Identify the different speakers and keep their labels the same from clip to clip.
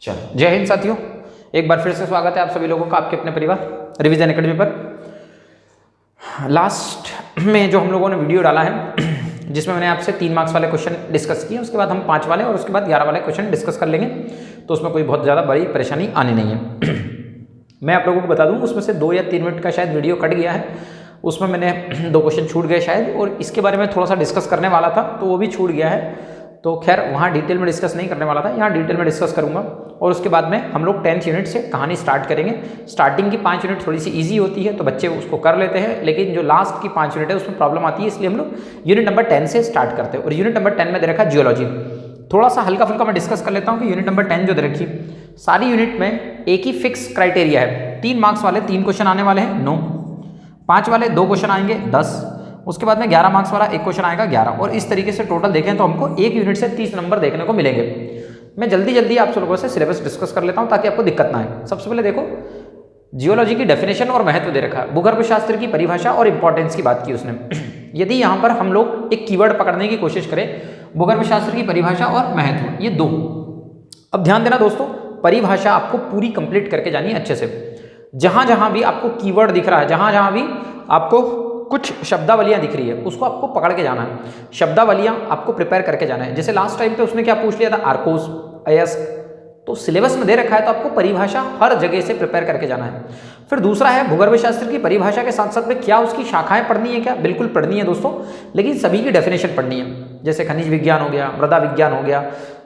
Speaker 1: चलो, जय हिंद साथियों, एक बार फिर से स्वागत है आप सभी लोगों का आपके अपने परिवार रिवीजन एकेडमी पर। लास्ट में जो हम लोगों ने वीडियो डाला है जिसमें मैंने आपसे 3 मार्क्स वाले क्वेश्चन डिस्कस किए, उसके बाद हम 5 वाले और उसके बाद 11 वाले क्वेश्चन डिस्कस कर लेंगे, तो उसमें कोई बहुत ज़्यादा बड़ी परेशानी आनी नहीं है। मैं आप लोगों को बता दूं, उसमें से 2 या 3 मिनट का शायद वीडियो कट गया है, उसमें मैंने 2 क्वेश्चन छूट गए शायद, और इसके बारे में थोड़ा सा डिस्कस करने वाला था तो वो भी छूट गया है। तो खैर वहाँ डिटेल में डिस्कस नहीं करने वाला था, यहाँ डिटेल में डिस्कस करूँगा। और उसके बाद में हम लोग 10th यूनिट से कहानी स्टार्ट करेंगे। स्टार्टिंग की 5 यूनिट थोड़ी सी इजी होती है तो बच्चे उसको कर लेते हैं, लेकिन जो लास्ट की 5 यूनिट है उसमें प्रॉब्लम आती है, इसलिए हम लोग यूनिट नंबर 10 से स्टार्ट करते हैं। और यूनिट नंबर 10 में दे रखा जियोलॉजी। थोड़ा सा हल्का फुल्का मैं डिस्कस कर लेता हूँ कि यूनिट नंबर 10 जो दे रखी, सारी यूनिट में एक ही फिक्स क्राइटेरिया है। 3 मार्क्स वाले 3 क्वेश्चन आने वाले हैं 9, 5 वाले 2 क्वेश्चन आएंगे 10, उसके बाद में 11 मार्क्स वाला 1 क्वेश्चन आएगा 11, और इस तरीके से टोटल देखें तो हमको एक यूनिट से 30 नंबर देखने को मिलेंगे। मैं जल्दी आप लोगों से सिलेबस डिस्कस कर लेता हूं ताकि आपको दिक्कत ना आए। सबसे पहले देखो, जियोलॉजी की डेफिनेशन और महत्व दे रखा है, भूगर्भ शास्त्र की परिभाषा और इंपॉर्टेंस की बात की उसने। यदि यहाँ पर हम लोग एक कीवर्ड पकड़ने की कोशिश करें, भूगर्भ शास्त्र की परिभाषा और महत्व, ये 2। अब ध्यान देना दोस्तों, परिभाषा आपको पूरी कंप्लीट करके जानी है अच्छे से। जहां भी आपको कीवर्ड दिख रहा है, जहां भी आपको कुछ शब्दावलियां दिख रही है, उसको आपको पकड़ के जाना है। शब्दावलियां आपको प्रिपेयर करके जाना है। जैसे लास्ट टाइम पे उसने क्या पूछ लिया था, आर्कोस, अयस्क, तो सिलेबस में दे रखा है तो आपको परिभाषा हर जगह से प्रिपेयर करके जाना है। फिर दूसरा है भूगर्भ शास्त्र की परिभाषा के साथ साथ में क्या उसकी शाखाएं पढ़नी है, क्या बिल्कुल पढ़नी है दोस्तों, लेकिन सभी की डेफिनेशन पढ़नी है। जैसे खनिज विज्ञान हो गया, मृदा विज्ञान हो गया,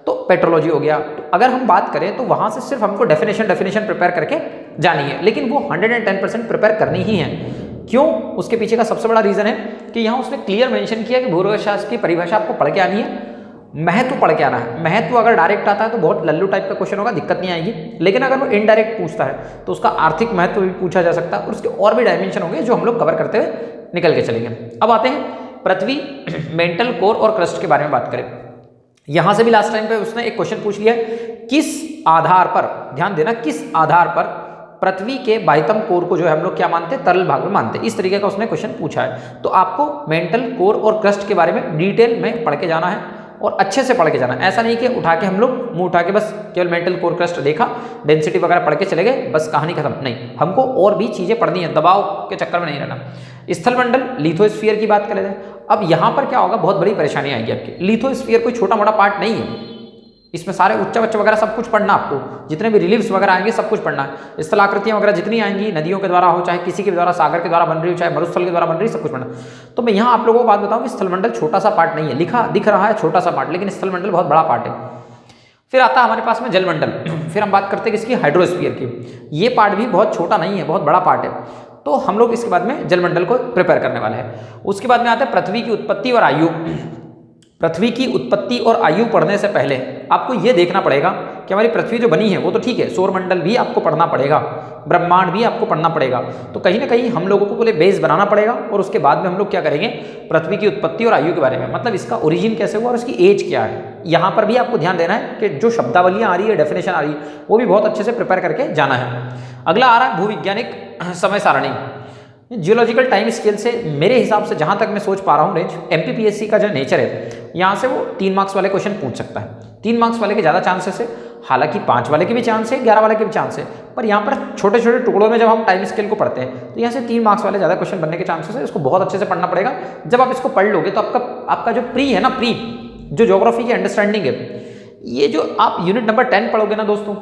Speaker 1: तो पेट्रोलॉजी हो गया। तो अगर हम बात करें तो वहां से सिर्फ हमको डेफिनेशन प्रिपेयर करके जानी है, लेकिन वो 110% प्रिपेयर करनी ही है। क्यों? उसके पीछे का सबसे बड़ा रीजन है कि यहाँ उसने क्लियर मेंशन किया कि भूगर्भ शास्त्र की परिभाषा आपको पढ़ के आनी है, महत्व पढ़ के आना है। महत्व अगर डायरेक्ट आता है तो बहुत लल्लू टाइप का क्वेश्चन होगा, दिक्कत नहीं आएगी, लेकिन अगर वो इनडायरेक्ट पूछता है तो उसका आर्थिक महत्व भी पूछा जा सकता है, और उसके और भी डायमेंशन होंगे जो हम लोग कवर करते हुए निकल के चलेंगे। अब आते हैं पृथ्वी, मेंटल कोर और क्रस्ट के बारे में बात करें। यहां से भी लास्ट टाइम पे उसने एक क्वेश्चन पूछ लिया, किस आधार पर, ध्यान देना, किस आधार पर पृथ्वी के बाह्यतम कोर को जो है हम लोग क्या मानते हैं, तरल भाग में मानते हैं। इस तरीके का उसने क्वेश्चन पूछा है। तो आपको मेंटल कोर और क्रस्ट के बारे में डिटेल में पढ़ के जाना है और अच्छे से पढ़ के जाना है। ऐसा नहीं कि उठा के हम लोग मुंह उठा के बस केवल मेंटल कोर क्रस्ट देखा, डेंसिटी वगैरह पढ़ के चले गए, बस कहानी खत्म। नहीं, हमको और भी चीजें पढ़नी है, दबाव के चक्कर में नहीं रहना। स्थलमंडल, लिथोस्फीयर की बात कर लेते हैं। अब यहाँ पर क्या होगा, बहुत बड़ी परेशानी आएगी आपकी। लिथोस्फीयर कोई छोटा मोटा पार्ट नहीं है, इसमें सारे उच्च बच्चे वगैरह सब कुछ पढ़ना, आपको जितने भी रिलीफ्स वगैरह आएंगे सब कुछ पढ़ना है। स्थलाकृतियां वगैरह जितनी आएंगी, नदियों के द्वारा हो, चाहे किसी के द्वारा, सागर के द्वारा बन रही हो, चाहे मरुस्थल के द्वारा बन रही, सब कुछ पढ़ना। तो मैं यहाँ आप लोगों को बात बताऊं कि स्थलमंडल छोटा सा पार्ट नहीं है, लिखा दिख रहा है छोटा सा पार्ट, लेकिन स्थलमंडल बहुत बड़ा पार्ट है। फिर आता है हमारे पास में जलमंडल। फिर हम बात करते हैं किसकी, हाइड्रोस्फीयर की। ये पार्ट भी बहुत छोटा नहीं है, बहुत बड़ा पार्ट है। तो हम लोग इसके बाद में जलमंडल को प्रिपेयर करने वाले हैं। उसके बाद में आता है पृथ्वी की उत्पत्ति और आयु। पृथ्वी की उत्पत्ति और आयु पढ़ने से पहले आपको यह देखना पड़ेगा कि हमारी पृथ्वी जो बनी है वो तो ठीक है, सौरमंडल भी आपको पढ़ना पड़ेगा, ब्रह्मांड भी आपको पढ़ना पड़ेगा। तो कहीं ना कहीं हम लोगों को पहले बेस बनाना पड़ेगा, और उसके बाद में हम लोग क्या करेंगे, पृथ्वी की उत्पत्ति और आयु के बारे में, मतलब इसका ओरिजिन कैसे हुआ और इसकी एज क्या है। यहाँ पर भी आपको ध्यान देना है कि जो शब्दावलियाँ आ रही है, डेफिनेशन आ रही है, वो भी बहुत अच्छे से प्रिपेयर करके जाना है। अगला आ रहा है भूविज्ञानिक समय सारणी। जियोलॉजिकल टाइम स्केल से मेरे हिसाब से जहां तक मैं सोच पा रहा हूं रेंज, एमपीपीएससी का जो नेचर है, यहां से वो 3 मार्क्स वाले क्वेश्चन पूछ सकता है। 3 मार्क्स वाले के ज़्यादा चांसेस है, हालांकि 5 वाले के भी चांस है, 11 वाले के भी चांस है, पर यहाँ पर छोटे छोटे टुकड़ों में जब हम टाइम स्केल को पढ़ते हैं तो यहाँ से 3 मार्क्स वाले ज़्यादा क्वेश्चन बनने के चांसेस है। इसको बहुत अच्छे से पढ़ना पड़ेगा। जब आप इसको पढ़ लोगे तो आपका जो प्री है ना, प्री जो ज्योग्राफी की अंडरस्टैंडिंग है, ये जो आप यूनिट नंबर 10 पढ़ोगे ना दोस्तों,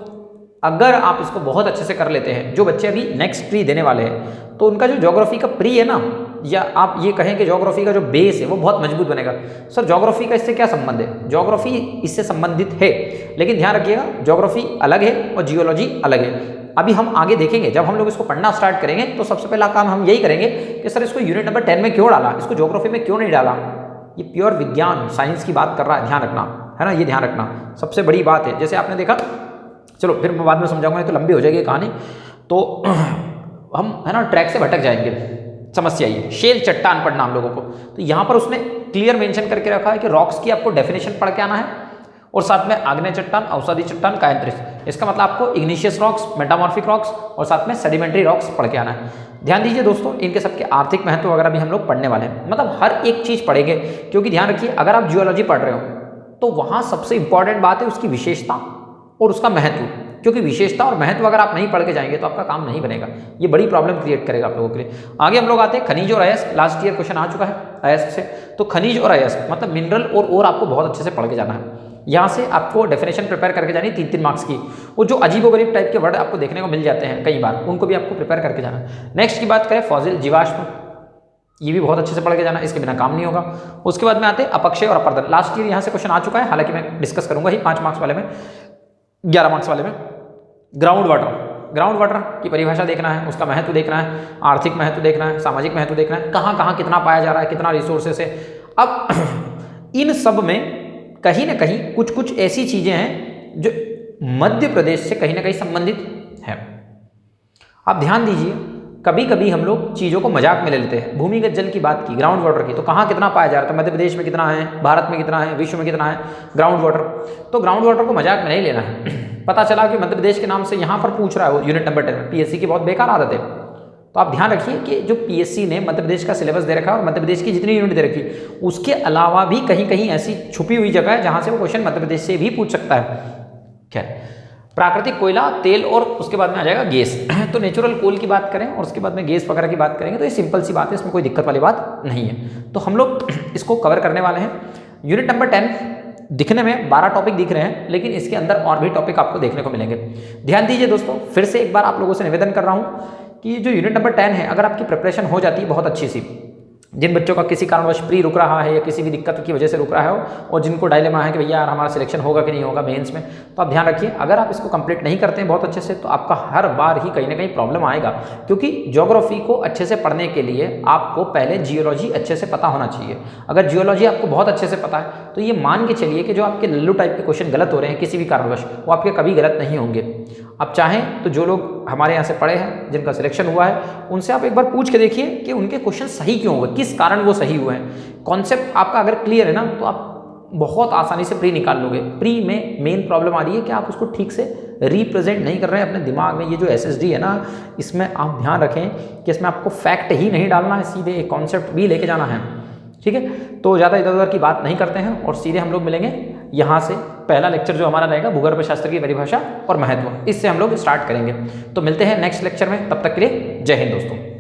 Speaker 1: अगर आप इसको बहुत अच्छे से कर लेते हैं, जो बच्चे अभी नेक्स्ट प्री देने वाले हैं, तो उनका जो ज्योग्राफी का प्री है ना, या आप ये कहें कि ज्योग्राफी का जो बेस है वो बहुत मजबूत बनेगा। सर ज्योग्राफी का इससे क्या संबंध है? ज्योग्राफी इससे संबंधित है, लेकिन ध्यान रखिएगा ज्योग्राफी अलग है और जियोलॉजी अलग है। अभी हम आगे देखेंगे, जब हम लोग इसको पढ़ना स्टार्ट करेंगे तो सबसे पहला काम हम यही करेंगे कि सर इसको यूनिट नंबर 10 में क्यों डाला, इसको ज्योग्राफी में क्यों नहीं डाला। ये प्योर विज्ञान साइंस की बात कर रहा है, ध्यान रखना है ना, ये ध्यान रखना सबसे बड़ी बात है। जैसे आपने देखा, चलो फिर मैं बाद में समझाऊंगा, तो लंबी हो जाएगी कहानी, तो हम है ना ट्रैक से भटक जाएंगे। समस्या ये शेल चट्टान पढ़ना हम लोगों को, तो यहाँ पर उसने क्लियर मेंशन करके रखा है कि रॉक्स की आपको डेफिनेशन पढ़ के आना है, और साथ में आग्नेय चट्टान, अवसादी चट्टान, कायंत्रिस। इसका मतलब आपको इग्निशियस रॉक्स, मेटामॉर्फिक रॉक्स और साथ में सेडिमेंट्री रॉक्स पढ़ के आना है। ध्यान दीजिए दोस्तों, इनके सबके आर्थिक महत्व वगैरह भी हम लोग पढ़ने वाले हैं, मतलब हर एक चीज़ पढ़ेंगे। क्योंकि ध्यान रखिए, अगर आप जियोलॉजी पढ़ रहे हो तो वहाँ सबसे इंपॉर्टेंट बात है उसकी विशेषता और उसका महत्व। क्योंकि विशेषता और महत्व अगर आप नहीं पढ़ के जाएंगे तो आपका काम नहीं बनेगा, ये बड़ी प्रॉब्लम क्रिएट करेगा आप लोगों के लिए। आगे हम लोग आते हैं खनिज और अयस्क, लास्ट ईयर क्वेश्चन आ चुका है अयस्क से। तो खनिज और अयस्क मतलब मिनरल और आपको बहुत अच्छे से पढ़ के जाना है। यहाँ से आपको डेफिनेशन प्रिपेयर करके जानी 3-3 मार्क्स की। वो जो अजीबोगरीब टाइप के वर्ड आपको देखने को मिल जाते हैं कई बार, उनको भी आपको प्रिपेयर करके जाना है। नेक्स्ट की बात करें फॉसिल जीवाश्म, ये भी बहुत अच्छे से पढ़ के जाना, इसके बिना काम नहीं होगा। उसके बाद में आते हैं अपक्षय और अपर्दन, लास्ट ईयर यहाँ से क्वेश्चन आ चुका है, हालांकि मैं डिस्कस करूंगा ही 5 मार्क्स वाले में, 11 मार्क्स वाले में। ग्राउंड वाटर, ग्राउंड वाटर की परिभाषा देखना है, उसका महत्व देखना है, आर्थिक महत्व देखना है, सामाजिक महत्व देखना है, कहाँ कहाँ कितना पाया जा रहा है, कितना रिसोर्सेस है। अब इन सब में कहीं ना कहीं कुछ कुछ ऐसी चीजें हैं जो मध्य प्रदेश से कहीं ना कहीं संबंधित है। आप ध्यान दीजिए, कभी कभी हम लोग चीज़ों को मजाक में ले लेते हैं। भूमिगत जल की बात की, ग्राउंड वाटर की, तो कहाँ कितना पाया जा रहा है, मध्य प्रदेश में कितना है, भारत में कितना है, विश्व में कितना है ग्राउंड वाटर। तो ग्राउंड वाटर को मजाक में नहीं लेना है। पता चला कि मध्य प्रदेश के नाम से यहाँ पर पूछ रहा है वो यूनिट नंबर 10 में, पीएससी की बहुत बेकार आदत है। तो आप ध्यान रखिए कि जो पीएससी ने मध्य प्रदेश का सिलेबस दे रखा है और मध्य प्रदेश की जितनी यूनिट दे रखी, उसके अलावा भी कहीं कहीं ऐसी छुपी हुई जगह है जहाँ से वो क्वेश्चन मध्य प्रदेश से भी पूछ सकता है। खैर, प्राकृतिक कोयला, तेल और उसके बाद में आ जाएगा गैस। तो नेचुरल कोल की बात करें और उसके बाद में गैस वगैरह की बात करेंगे तो ये सिंपल सी बात है, इसमें कोई दिक्कत वाली बात नहीं है। तो हम लोग इसको कवर करने वाले हैं। यूनिट नंबर 10 दिखने में 12 टॉपिक दिख रहे हैं, लेकिन इसके अंदर और भी टॉपिक आपको देखने को मिलेंगे। ध्यान दीजिए दोस्तों, फिर से एक बार आप लोगों से निवेदन कर रहा हूँ कि जो यूनिट नंबर 10 है, अगर आपकी प्रिपरेशन हो जाती है बहुत अच्छी सी, जिन बच्चों का किसी कारणवश प्री रुक रहा है या किसी भी दिक्कत की वजह से रुक रहा है और जिनको डायलेमा है कि भैया यार हमारा सिलेक्शन होगा कि नहीं होगा मेंस में, तो आप ध्यान रखिए, अगर आप इसको कंप्लीट नहीं करते हैं बहुत अच्छे से तो आपका हर बार ही कहीं ना कहीं प्रॉब्लम आएगा। क्योंकि ज्योग्राफी को अच्छे से पढ़ने के लिए आपको पहले जियोलॉजी अच्छे से पता होना चाहिए। अगर जियोलॉजी आपको बहुत अच्छे से पता है तो ये मान के चलिए कि जो आपके लल्लू टाइप के क्वेश्चन गलत हो रहे हैं किसी भी कारणवश, वो आपके कभी गलत नहीं होंगे। आप चाहें तो जो लोग हमारे यहाँ से पढ़े हैं, जिनका सिलेक्शन हुआ है, उनसे आप एक बार पूछ के देखिए कि उनके क्वेश्चन सही क्यों हुए, किस कारण वो सही हुए हैं। कॉन्सेप्ट आपका अगर क्लियर है ना तो आप बहुत आसानी से प्री निकाल लोगे। प्री में मेन प्रॉब्लम आ रही है कि आप उसको ठीक से रिप्रेजेंट नहीं कर रहे हैं अपने दिमाग में। ये जो SSD है ना, इसमें आप ध्यान रखें कि इसमें आपको फैक्ट ही नहीं डालना है, सीधे एक कॉन्सेप्ट भी लेके जाना है। ठीक है, तो ज़्यादा इधर उधर की बात नहीं करते हैं और सीधे हम लोग मिलेंगे यहाँ से। पहला लेक्चर जो हमारा रहेगा भूगर्भ शास्त्र की परिभाषा और महत्व, इससे हम लोग स्टार्ट करेंगे। तो मिलते हैं नेक्स्ट लेक्चर में, तब तक के लिए जय हिंद दोस्तों।